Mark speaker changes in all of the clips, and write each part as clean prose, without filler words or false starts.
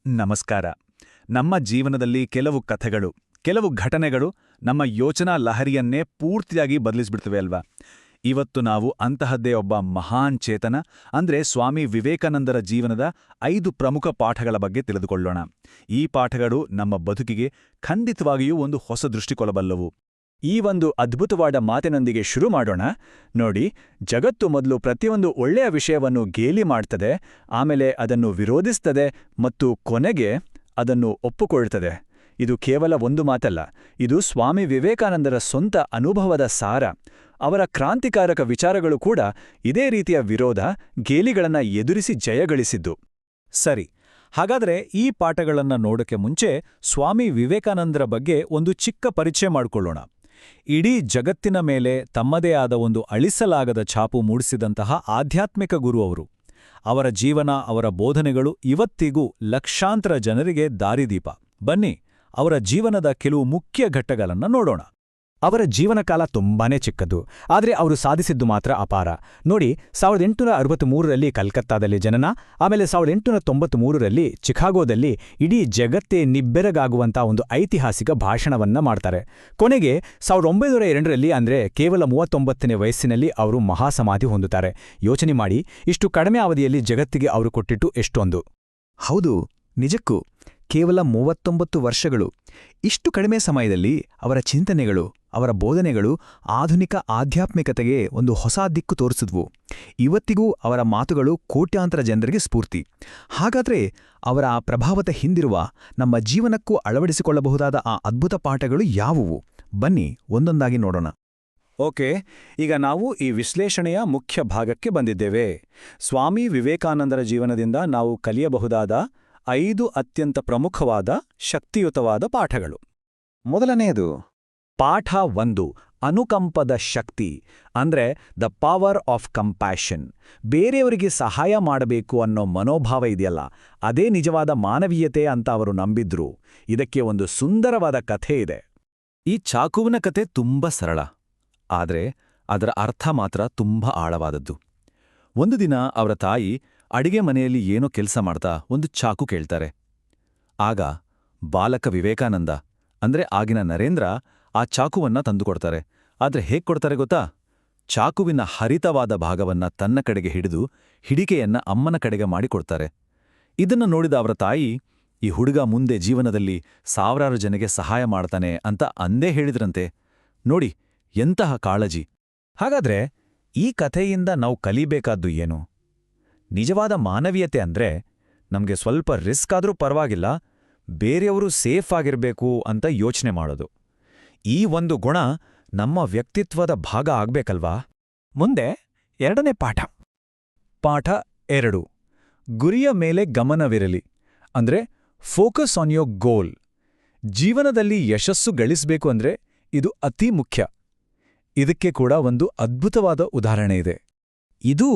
Speaker 1: ನಮಸ್ಕಾರ. ನಮ್ಮ ಜೀವನದಲ್ಲಿ ಕೆಲವು ಕಥೆಗಳು, ಕೆಲವು ಘಟನೆಗಳು ನಮ್ಮ ಯೋಚನಾ ಲಹರಿಯನ್ನೇ ಪೂರ್ತಿಯಾಗಿ ಬದಲಿಸ್ಬಿಡ್ತವೆ ಅಲ್ವಾ? ಇವತ್ತು ನಾವು ಅಂತಹದ್ದೇ ಒಬ್ಬ ಮಹಾನ್ ಚೇತನ ಅಂದ್ರೆ ಸ್ವಾಮಿ ವಿವೇಕಾನಂದರ ಜೀವನದ 5 ಪ್ರಮುಖ ಪಾಠಗಳ ಬಗ್ಗೆ ತಿಳಿದುಕೊಳ್ಳೋಣ. ಈ ಪಾಠಗಳು ನಮ್ಮ ಬದುಕಿಗೆ ಖಂಡಿತವಾಗಿಯೂ ಒಂದು ಹೊಸ ದೃಷ್ಟಿ ಕೊಡಬಲ್ಲವು.
Speaker 2: ಈ ಒಂದು ಅದ್ಭುತವಾದ ಮಾತಿನೊಂದಿಗೆ ಶುರು ಮಾಡೋಣ. ನೋಡಿ, ಜಗತ್ತು ಮೊದಲು ಪ್ರತಿಯೊಂದು ಒಳ್ಳೆಯ ವಿಷಯವನ್ನು ಗೇಲಿ ಮಾಡ್ತದೆ, ಆಮೇಲೆ ಅದನ್ನು ವಿರೋಧಿಸ್ತದೆ ಮತ್ತು ಕೊನೆಗೆ ಅದನ್ನು ಒಪ್ಪುಕೊಳ್ತದೆ. ಇದು ಕೇವಲ ಒಂದು ಮಾತಲ್ಲ, ಇದು ಸ್ವಾಮಿ ವಿವೇಕಾನಂದರ ಸ್ವಂತ ಅನುಭವದ ಸಾರ. ಅವರ ಕ್ರಾಂತಿಕಾರಕ ವಿಚಾರಗಳು ಕೂಡ ಇದೇ ರೀತಿಯ ವಿರೋಧ, ಗೇಲಿಗಳನ್ನ ಎದುರಿಸಿ ಜಯಗಳಿಸಿದ್ದು.
Speaker 3: ಸರಿ, ಹಾಗಾದ್ರೆ ಈ ಪಾಠಗಳನ್ನ ನೋಡೋಕೆ ಮುಂಚೆ ಸ್ವಾಮಿ ವಿವೇಕಾನಂದರ ಬಗ್ಗೆ ಒಂದು ಚಿಕ್ಕ ಪರಿಚಯ ಮಾಡಿಕೊಳ್ಳೋಣ. ಇಡೀ ಜಗತ್ತಿನ ಮೇಲೆ ತಮ್ಮದೇ ಆದ ಒಂದು ಅಳಿಸಲಾಗದ ಛಾಪು ಮೂಡಿಸಿದಂತಹ ಆಧ್ಯಾತ್ಮಿಕ ಗುರು ಅವರು. ಅವರ ಜೀವನ, ಅವರ ಬೋಧನೆಗಳು ಇವತ್ತಿಗೂ ಲಕ್ಷಾಂತರ ಜನರಿಗೆ ದಾರಿದೀಪ. ಬನ್ನಿ, ಅವರ ಜೀವನದ ಕೆಲವು ಮುಖ್ಯ ಘಟ್ಟಗಳನ್ನು ನೋಡೋಣ.
Speaker 2: ಅವರ ಜೀವನಕಾಲ ತುಂಬಾನೇ ಚಿಕ್ಕದು, ಆದರೆ ಅವರು ಸಾಧಿಸಿದ್ದು ಮಾತ್ರ ಅಪಾರ. ನೋಡಿ, 1863ರಲ್ಲಿ ಕಲ್ಕತ್ತಾದಲ್ಲಿ ಜನನ, ಆಮೇಲೆ 1893ರಲ್ಲಿ ಚಿಕಾಗೋದಲ್ಲಿ ಇಡೀ ಜಗತ್ತೇ ನಿಬ್ಬೆರಗಾಗುವಂಥ ಒಂದು ಐತಿಹಾಸಿಕ ಭಾಷಣವನ್ನ ಮಾಡ್ತಾರೆ. ಕೊನೆಗೆ 1902ರಲ್ಲಿ ಅಂದ್ರೆ ಕೇವಲ 39ನೇ ವಯಸ್ಸಿನಲ್ಲಿ ಅವರು ಮಹಾಸಮಾಧಿ ಹೊಂದುತ್ತಾರೆ. ಯೋಚನೆ ಮಾಡಿ, ಇಷ್ಟು ಕಡಿಮೆ ಅವಧಿಯಲ್ಲಿ ಜಗತ್ತಿಗೆ ಅವರು ಕೊಟ್ಟಿಟ್ಟು ಎಷ್ಟೊಂದು.
Speaker 4: ಹೌದು, ನಿಜಕ್ಕೂ ಕೇವಲ 39 ವರ್ಷಗಳು. ಇಷ್ಟು ಕಡಿಮೆ ಸಮಯದಲ್ಲಿ ಅವರ ಚಿಂತನೆಗಳು, ಅವರ ಬೋಧನೆಗಳು ಆಧುನಿಕ ಆಧ್ಯಾತ್ಮಿಕತೆಗೆ ಒಂದು ಹೊಸ ದಿಕ್ಕು ತೋರಿಸಿದ್ವು. ಇವತ್ತಿಗೂ ಅವರ ಮಾತುಗಳು ಕೋಟ್ಯಾಂತರ ಜನರಿಗೆ ಸ್ಫೂರ್ತಿ. ಹಾಗಾದ್ರೆ ಅವರ ಆ ಪ್ರಭಾವದ ಹಿಂದಿರುವ ನಮ್ಮ ಜೀವನಕ್ಕೂ ಅಳವಡಿಸಿಕೊಳ್ಳಬಹುದಾದ ಆ ಅದ್ಭುತ ಪಾಠಗಳು ಯಾವುವು? ಬನ್ನಿ ಒಂದೊಂದಾಗಿ ನೋಡೋಣ.
Speaker 3: ಓಕೆ, ಈಗ ನಾವು ಈ ವಿಶ್ಲೇಷಣೆಯ ಮುಖ್ಯ ಭಾಗಕ್ಕೆ ಬಂದಿದ್ದೇವೆ. ಸ್ವಾಮಿ ವಿವೇಕಾನಂದರ ಜೀವನದಿಂದ ನಾವು ಕಲಿಯಬಹುದಾದ 5 ಅತ್ಯಂತ ಪ್ರಮುಖವಾದ, ಶಕ್ತಿಯುತವಾದ ಪಾಠಗಳು.
Speaker 4: ಮೊದಲನೆಯದು
Speaker 3: ಪಾಠ 1, ಅನುಕಂಪದ ಶಕ್ತಿ, ಅಂದ್ರೆ ದ ಪವರ್ ಆಫ್ ಕಂಪ್ಯಾಷನ್. ಬೇರೆಯವರಿಗೆ ಸಹಾಯ ಮಾಡಬೇಕು ಅನ್ನೋ ಮನೋಭಾವ ಇದೆಯಲ್ಲ, ಅದೇ ನಿಜವಾದ ಮಾನವೀಯತೆ ಅಂತ ಅವರು ನಂಬಿದ್ರು. ಇದಕ್ಕೆ ಒಂದು ಸುಂದರವಾದ ಕಥೆ ಇದೆ.
Speaker 1: ಈ ಚಾಕುವಿನ ಕತೆ ತುಂಬಾ ಸರಳ, ಆದ್ರೆ ಅದರ ಅರ್ಥ ಮಾತ್ರ ತುಂಬಾ ಆಳವಾದದ್ದು. ಒಂದು ದಿನ ಅವರ ತಾಯಿ ಅಡಿಗೆ ಮನೆಯಲ್ಲಿ ಏನೋ ಕೆಲಸ ಮಾಡ್ತಾ ಒಂದು ಚಾಕು ಕೇಳ್ತಾರೆ. ಆಗ ಬಾಲಕ ವಿವೇಕಾನಂದ, ಅಂದ್ರೆ ಆಗಿನ ನರೇಂದ್ರ, ಆ ಚಾಕುವನ್ನ ತಂದುಕೊಡ್ತಾರೆ. ಆದ್ರೆ ಹೇಗ್ ಕೊಡ್ತಾರೆ ಗೊತ್ತಾ? ಚಾಕುವಿನ ಹರಿತವಾದ ಭಾಗವನ್ನ ತನ್ನ ಕಡೆಗೆ ಹಿಡಿದು ಹಿಡಿಕೆಯನ್ನ ಅಮ್ಮನ ಕಡೆಗೆ ಮಾಡಿಕೊಡ್ತಾರೆ. ಇದನ್ನ ನೋಡಿದ ಅವರ ತಾಯಿ, ಈ ಹುಡುಗ ಮುಂದೆ ಜೀವನದಲ್ಲಿ ಸಾವಿರಾರು ಜನಗೆ ಸಹಾಯ ಮಾಡ್ತಾನೆ ಅಂತ ಅಂದೇ ಹೇಳಿದ್ರಂತೆ. ನೋಡಿ, ಎಂತಹ ಕಾಳಜಿ!
Speaker 3: ಹಾಗಾದ್ರೆ ಈ ಕಥೆಯಿಂದ ನಾವು ಕಲಿಬೇಕಾದ್ದು ಏನು? ನಿಜವಾದ ಮಾನವೀಯತೆ ಅಂದ್ರೆ ನಮ್ಗೆ ಸ್ವಲ್ಪ ರಿಸ್ಕ್ ಆದ್ರೂ ಪರವಾಗಿಲ್ಲ, ಬೇರೆಯವರು ಸೇಫ್ ಆಗಿರ್ಬೇಕು ಅಂತ ಯೋಚನೆ ಮಾಡೋದು. ಈ ಒಂದು ಗುಣ ನಮ್ಮ ವ್ಯಕ್ತಿತ್ವದ ಭಾಗ ಆಗ್ಬೇಕಲ್ವಾ? ಮುಂದೆ 2ನೇ ಪಾಠ. ಪಾಠ 2, ಗುರಿಯ ಮೇಲೆ ಗಮನವಿರಲಿ, ಅಂದ್ರೆ ಫೋಕಸ್ ಆನ್ ಯೋರ್ ಗೋಲ್. ಜೀವನದಲ್ಲಿ ಯಶಸ್ಸು ಗಳಿಸಬೇಕು ಅಂದ್ರೆ ಇದು ಅತಿ ಮುಖ್ಯ. ಇದಕ್ಕೆ ಕೂಡ ಒಂದು ಅದ್ಭುತವಾದ ಉದಾಹರಣೆ ಇದೆ. ಇದು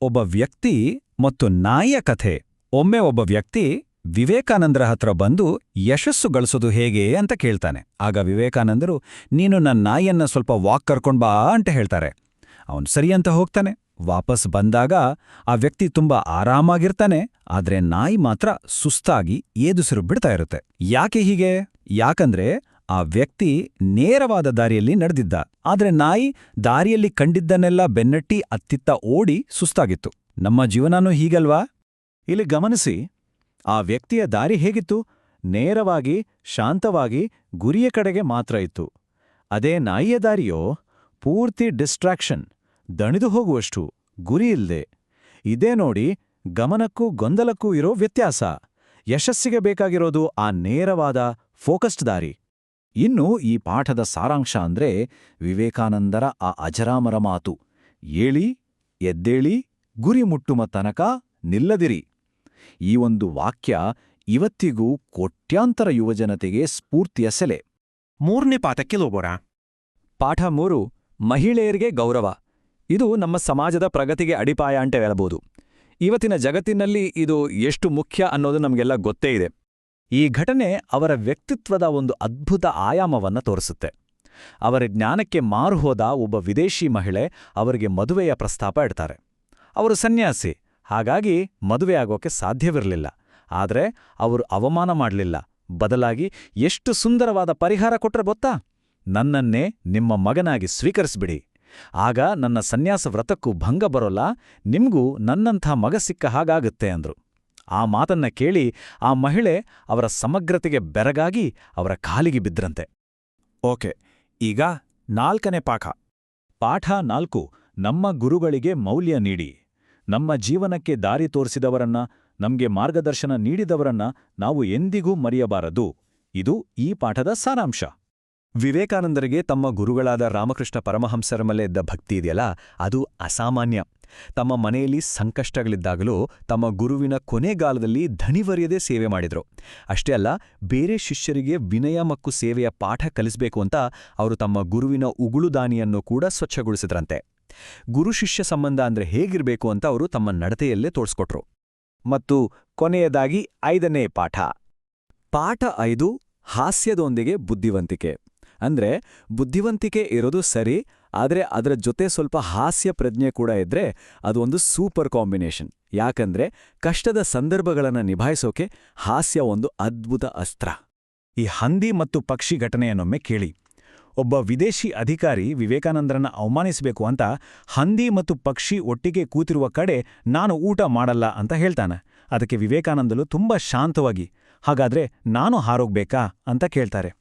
Speaker 3: ಒಬ್ಬ ವ್ಯಕ್ತಿ ಮತ್ತು ನಾಯಿಯ ಕಥೆ. ಒಮ್ಮೆ ಒಬ್ಬ ವ್ಯಕ್ತಿ ವಿವೇಕಾನಂದರ ಹತ್ರ ಬಂದು ಯಶಸ್ಸು ಗಳಿಸೋದು ಹೇಗೆ ಅಂತ ಕೇಳ್ತಾನೆ. ಆಗ ವಿವೇಕಾನಂದರು, ನೀನು ನನ್ನ ನಾಯಿಯನ್ನ ಸ್ವಲ್ಪ ವಾಕ್ ಕರ್ಕೊಂಡ್ ಬಾ ಅಂತ ಹೇಳ್ತಾರೆ. ಅವನು ಸರಿ ಅಂತ ಹೋಗ್ತಾನೆ. ವಾಪಸ್ ಬಂದಾಗ ಆ ವ್ಯಕ್ತಿ ತುಂಬಾ ಆರಾಮಾಗಿರ್ತಾನೆ, ಆದ್ರೆ ನಾಯಿ ಮಾತ್ರ ಸುಸ್ತಾಗಿ ಏದುಸಿರು ಬಿಡ್ತಾ ಇರುತ್ತೆ. ಯಾಕೆ ಹೀಗೆ? ಯಾಕಂದ್ರೆ ಆ ವ್ಯಕ್ತಿ ನೇರವಾದ ದಾರಿಯಲ್ಲಿ ನಡೆದಿದ್ದ, ಆದ್ರೆ ನಾಯಿ ದಾರಿಯಲ್ಲಿ ಕಂಡಿದ್ದನ್ನೆಲ್ಲ ಬೆನ್ನಟ್ಟಿ ಅತ್ತಿತ್ತ ಓಡಿ ಸುಸ್ತಾಗಿತ್ತು. ನಮ್ಮ ಜೀವನನೂ ಹೀಗಲ್ವಾ? ಇಲ್ಲಿ ಗಮನಿಸಿ, ಆ ವ್ಯಕ್ತಿಯ ದಾರಿ ಹೇಗಿತ್ತು? ನೇರವಾಗಿ, ಶಾಂತವಾಗಿ, ಗುರಿಯ ಕಡೆಗೆ ಮಾತ್ರ ಇತ್ತು. ಅದೇ ನಾಯಿಯ ದಾರಿಯೋ ಪೂರ್ತಿ ಡಿಸ್ಟ್ರಾಕ್ಷನ್, ದಣಿದು ಹೋಗುವಷ್ಟು, ಗುರಿಯಿಲ್ದೆ. ಇದೇ ನೋಡಿ ಗಮನಕ್ಕೂ ಗೊಂದಲಕ್ಕೂ ಇರೋ ವ್ಯತ್ಯಾಸ. ಯಶಸ್ಸಿಗೆ ಬೇಕಾಗಿರೋದು ಆ ನೇರವಾದ, ಫೋಕಸ್ಡ್ ದಾರಿ. ಇನ್ನು ಈ ಪಾಠದ ಸಾರಾಂಶ ಅಂದ್ರೆ ವಿವೇಕಾನಂದರ ಆ ಅಜರಾಮರ ಮಾತು, ಏಳಿ, ಎದ್ದೇಳಿ, ಗುರಿ ಮುಟ್ಟುವ ತನಕ ನಿಲ್ಲದಿರಿ. ಈ ಒಂದು ವಾಕ್ಯ ಇವತ್ತಿಗೂ ಕೋಟ್ಯಾಂತರ ಯುವಜನತೆಗೆ ಸ್ಫೂರ್ತಿಯ ಸೆಲೆ.
Speaker 5: 3ನೇ ಪಾಠಕ್ಕೆ ಹೋಗೋಣ.
Speaker 2: ಪಾಠ 3, ಮಹಿಳೆಯರಿಗೆ ಗೌರವ. ಇದು ನಮ್ಮ ಸಮಾಜದ ಪ್ರಗತಿಗೆ ಅಡಿಪಾಯ ಅಂತ ಹೇಳಬಹುದು. ಇವತ್ತಿನ ಜಗತ್ತಿನಲ್ಲಿ ಇದು ಎಷ್ಟು ಮುಖ್ಯ ಅನ್ನೋದು ನಮಗೆಲ್ಲ ಗೊತ್ತೇ ಇದೆ. ಈ ಘಟನೆ ಅವರ ವ್ಯಕ್ತಿತ್ವದ ಒಂದು ಅದ್ಭುತ ಆಯಾಮವನ್ನ ತೋರಿಸುತ್ತೆ. ಅವರ ಜ್ಞಾನಕ್ಕೆ ಮಾರುಹೋದ ಒಬ್ಬ ವಿದೇಶಿ ಮಹಿಳೆ ಅವರಿಗೆ ಮದುವೆಯ ಪ್ರಸ್ತಾಪ ಇಡ್ತಾರೆ. ಅವರು ಸನ್ಯಾಸಿ, ಹಾಗಾಗಿ ಮದುವೆಯಾಗೋಕೆ ಸಾಧ್ಯವಿರಲಿಲ್ಲ.
Speaker 3: ಆದ್ರೆ ಅವರು ಅವಮಾನ ಮಾಡಲಿಲ್ಲ, ಬದಲಾಗಿ ಎಷ್ಟು ಸುಂದರವಾದ ಪರಿಹಾರ ಕೊಟ್ರೆ ಗೊತ್ತಾ? ನನ್ನನ್ನೇ ನಿಮ್ಮ ಮಗನಾಗಿ ಸ್ವೀಕರಿಸ್ಬಿಡಿ. ಆಗ ನನ್ನ ಸನ್ಯಾಸ ವ್ರತಕ್ಕೂ ಭಂಗ ಬರೋಲ್ಲ, ನಿಮ್ಗೂ ನನ್ನಂಥ ಮಗ ಸಿಕ್ಕ ಹಾಗಾಗುತ್ತೆ ಅಂದ್ರು. ಆ ಮಾತನ್ನ ಕೇಳಿ ಆ ಮಹಿಳೆ ಅವರ ಸಮಗ್ರತೆಗೆ ಬೆರಗಾಗಿ ಅವರ ಕಾಲಿಗೆ ಬಿದ್ರಂತೆ.
Speaker 1: ಓಕೆ, ಈಗ 4ನೇ ಪಾಠ. ಪಾಠ 4: ನಮ್ಮ ಗುರುಗಳಿಗೆ ಮೌಲ್ಯ ನೀಡಿ. ನಮ್ಮ ಜೀವನಕ್ಕೆ ದಾರಿ ತೋರಿಸಿದವರನ್ನ, ನಮ್ಗೆ ಮಾರ್ಗದರ್ಶನ ನೀಡಿದವರನ್ನ ನಾವು ಎಂದಿಗೂ ಮರೆಯಬಾರದು. ಇದು ಈ ಪಾಠದ ಸಾರಾಂಶ.
Speaker 2: ವಿವೇಕಾನಂದರಿಗೆ ತಮ್ಮ ಗುರುಗಳಾದ ರಾಮಕೃಷ್ಣ ಪರಮಹಂಸರ ಮೇಲೆ ಇದ್ದ ಭಕ್ತಿ ಇದೆಯಲ್ಲ, ಅದು ಅಸಾಮಾನ್ಯ. ತಮ್ಮ ಮನೆಯಲ್ಲಿ ಸಂಕಷ್ಟಗಳಿದ್ದಾಗಲೂ ತಮ್ಮ ಗುರುವಿನ ಕೊನೆಗಾಲದಲ್ಲಿ ದಣಿವರಿಯದೆ ಸೇವೆ ಮಾಡಿದ್ರು. ಅಷ್ಟೇ ಅಲ್ಲ, ಬೇರೆ ಶಿಷ್ಯರಿಗೆ ವಿನಯ ಮತ್ತು ಸೇವೆಯ ಪಾಠ ಕಲಿಸಬೇಕು ಅಂತ ಅವರು ತಮ್ಮ ಗುರುವಿನ ಉಗುಳುದಾನಿಯನ್ನು ಕೂಡ ಸ್ವಚ್ಛಗೊಳಿಸಿದ್ರಂತೆ. ಗುರು ಶಿಷ್ಯ ಸಂಬಂಧ ಅಂದ್ರೆ ಹೇಗಿರಬೇಕು ಅಂತ ಅವರು ತಮ್ಮ ನಡತೆಯಲ್ಲೇ ತೋರಿಸ್ಕೊಟ್ರು. ಮತ್ತು ಕೊನೆಯದಾಗಿ 5ನೇ ಪಾಠ. ಪಾಠ 5: ಹಾಸ್ಯದೊಂದಿಗೆ ಬುದ್ಧಿವಂತಿಕೆ. ಅಂದ್ರೆ ಬುದ್ಧಿವಂತಿಕೆ ಇರೋದು ಸರಿ, ಆದರೆ ಅದರ ಜೊತೆ ಸ್ವಲ್ಪ ಹಾಸ್ಯ ಪ್ರಜ್ಞೆ ಕೂಡ ಇದ್ರೆ ಅದು ಒಂದು ಸೂಪರ್ ಕಾಂಬಿನೇಷನ್. ಯಾಕಂದ್ರೆ ಕಷ್ಟದ ಸಂದರ್ಭಗಳನ್ನು ನಿಭಾಯಿಸೋಕೆ ಹಾಸ್ಯ ಒಂದು ಅದ್ಭುತ ಅಸ್ತ್ರ.
Speaker 3: ಈ ಹಂದಿ ಮತ್ತು ಪಕ್ಷಿ ಘಟನೆಯನ್ನೊಮ್ಮೆ ಕೇಳಿ. ಒಬ್ಬ ವಿದೇಶಿ ಅಧಿಕಾರಿ ವಿವೇಕಾನಂದರನ್ನ ಅವಮಾನಿಸಬೇಕು ಅಂತ ಹಂದಿ ಮತ್ತು ಪಕ್ಷಿ ಒಟ್ಟಿಗೆ ಕೂತಿರುವ ಕಡೆ ನಾನು ಊಟ ಮಾಡಲ್ಲ ಅಂತ ಹೇಳ್ತಾನೆ. ಅದಕ್ಕೆ ವಿವೇಕಾನಂದರು ತುಂಬಾ ಶಾಂತವಾಗಿ, ಹಾಗಾದ್ರೆ ನಾನು ಹಾರೋಗ್ಬೇಕಾ ಅಂತ ಕೇಳ್ತಾರೆ.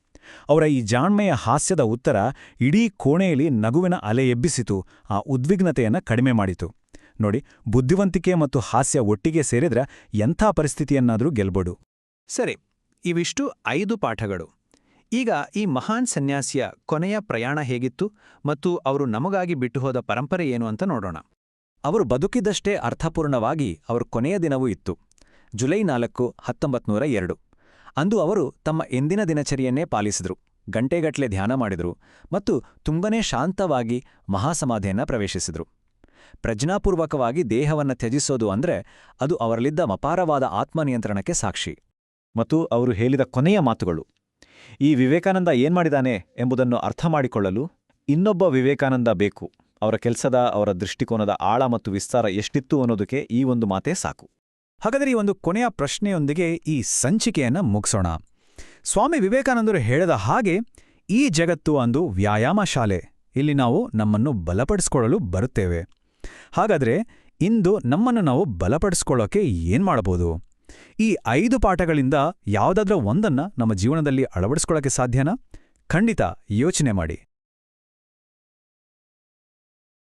Speaker 3: ಅವರ ಈ ಜಾಣ್ಮೆಯ ಹಾಸ್ಯದ ಉತ್ತರ ಇಡೀ ಕೋಣೆಯಲ್ಲಿ ನಗುವಿನ ಅಲೆ ಎಬ್ಬಿಸಿತು, ಆ ಉದ್ವಿಗ್ನತೆಯನ್ನ ಕಡಿಮೆ ಮಾಡಿತು. ನೋಡಿ, ಬುದ್ಧಿವಂತಿಕೆ ಮತ್ತು ಹಾಸ್ಯ ಒಟ್ಟಿಗೆ ಸೇರಿದ್ರೆ ಎಂಥ ಪರಿಸ್ಥಿತಿಯನ್ನಾದರೂ ಗೆಲ್ಬೋದು.
Speaker 4: ಸರಿ, ಇವಿಷ್ಟು 5 ಪಾಠಗಳು. ಈಗ ಈ ಮಹಾನ್ ಸನ್ಯಾಸಿಯ ಕೊನೆಯ ಪ್ರಯಾಣ ಹೇಗಿತ್ತು ಮತ್ತು ಅವರು ನಮಗಾಗಿ ಬಿಟ್ಟುಹೋದ ಪರಂಪರೆ ಏನು ಅಂತ ನೋಡೋಣ.
Speaker 2: ಅವರು ಬದುಕಿದ್ದಷ್ಟೇ ಅರ್ಥಪೂರ್ಣವಾಗಿ ಅವರ ಕೊನೆಯ ದಿನವೂ ಇತ್ತು. ಜುಲೈ 4, 1902. ಅಂದು ಅವರು ತಮ್ಮ ಎಂದಿನ ದಿನಚರಿಯನ್ನೇ ಪಾಲಿಸಿದ್ರು. ಗಂಟೆಗಟ್ಟಲೆ ಧ್ಯಾನ ಮಾಡಿದ್ರು ಮತ್ತು ತುಂಬನೇ ಶಾಂತವಾಗಿ ಮಹಾಸಮಾಧಿಯನ್ನ ಪ್ರವೇಶಿಸಿದ್ರು. ಪ್ರಜ್ಞಾಪೂರ್ವಕವಾಗಿ ದೇಹವನ್ನ ತ್ಯಜಿಸೋದು ಅಂದ್ರೆ ಅದು ಅವರಲ್ಲಿದ್ದ ಅಪಾರವಾದ ಆತ್ಮನಿಯಂತ್ರಣಕ್ಕೆ ಸಾಕ್ಷಿ.
Speaker 3: ಮತ್ತು ಅವರು ಹೇಳಿದ ಕೊನೆಯ ಮಾತುಗಳು: ಈ ವಿವೇಕಾನಂದ ಏನ್ಮಾಡಿದಾನೆ ಎಂಬುದನ್ನು ಅರ್ಥ ಮಾಡಿಕೊಳ್ಳಲು ಇನ್ನೊಬ್ಬ ವಿವೇಕಾನಂದ ಬೇಕು. ಅವರ ಕೆಲಸದ, ಅವರ ದೃಷ್ಟಿಕೋನದ ಆಳ ಮತ್ತು ವಿಸ್ತಾರ ಎಷ್ಟಿತ್ತು ಅನ್ನೋದಕ್ಕೆ ಈ ಒಂದು ಮಾತೇ ಸಾಕು.
Speaker 2: ಹಾಗಾದರೆ ಈ ಒಂದು ಕೊನೆಯ ಪ್ರಶ್ನೆಯೊಂದಿಗೆ ಈ ಸಂಚಿಕೆಯನ್ನ ಮುಗಿಸೋಣ. ಸ್ವಾಮಿ ವಿವೇಕಾನಂದರು ಹೇಳಿದ ಹಾಗೆ ಈ ಜಗತ್ತು ಒಂದು ವ್ಯಾಯಾಮ ಶಾಲೆ. ಇಲ್ಲಿ ನಾವು ನಮ್ಮನ್ನು ಬಲಪಡಿಸ್ಕೊಳ್ಳಲು ಬರುತ್ತೇವೆ. ಹಾಗಾದರೆ ಇಂದು ನಮ್ಮನ್ನು ನಾವು ಬಲಪಡಿಸ್ಕೊಳ್ಳೋಕೆ ಏನ್ಮಾಡಬಹುದು? ಈ 5 ಪಾಠಗಳಿಂದ ಯಾವುದಾದ್ರೂ ಒಂದನ್ನ ನಮ್ಮ ಜೀವನದಲ್ಲಿ ಅಳವಡಿಸ್ಕೊಳ್ಳೋಕೆ ಸಾಧ್ಯನಾ? ಖಂಡಿತ ಯೋಚನೆ ಮಾಡಿ.